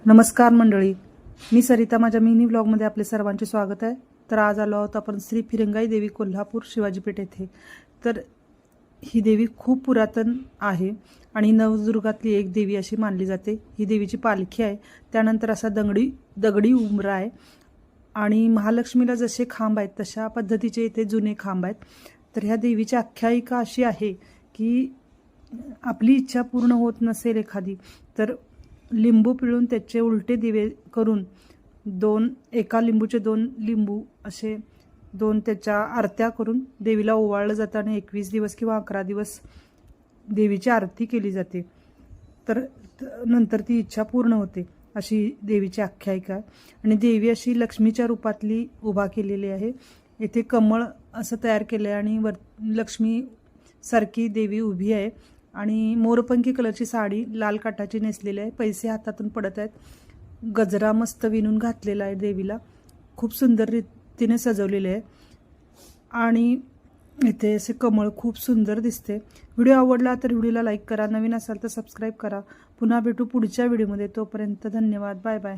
नमस्कार मंडळी, मी सरिता. माझ्या मिनी व्लॉगमध्ये आपले सर्वांचे स्वागत आहे. तर आज आलो आहोत आपण श्री फिरंगाई देवी कोल्हापूर शिवाजीपेठ येथे. तर ही देवी खूप पुरातन आहे आणि नवदुर्गातली एक देवी अशी मानली जाते. ही देवीची पालखी आहे. त्यानंतर असा दगडी उंबरा आहे आणि महालक्ष्मीला जसे खांब आहेत तशा पद्धतीचे इथे जुने खांब आहेत. तर ह्या देवीची आख्यायिका अशी आहे की आपली इच्छा पूर्ण होत नसेल एखादी तर लिंबू पिळून त्याचे उलटे दिवे करून एका लिंबूचे 2 लिंबू असे 2 त्याच्या आरत्या करून देवीला ओवाळलं जातं आणि 21 दिवस किंवा 11 दिवस देवीची आरती केली जाते. तर नंतर ती इच्छा पूर्ण होते अशी देवीची आख्यायिका आहे. आणि देवी अशी लक्ष्मीच्या रूपातली उभा केलेली आहे. येथे कमळ असं तयार केलं आहे आणि लक्ष्मी सारखी देवी उभी आहे आणि मोरपंखी कलरची साडी लाल काठाची नेसलेली आहे. पैसे हातातून पडत आहेत. गजरा मस्त विणून घातलेला आहे. देवीला खूप सुंदर रीतीने सजवलेले आहे आणि इथे असे कमळ खूप सुंदर दिसते. व्हिडिओ आवडला तर व्हिडिओला लाईक करा. नवीन असाल तर सबस्क्राईब करा. पुन्हा भेटू पुढच्या व्हिडिओमध्ये. तोपर्यंत धन्यवाद. Bye bye.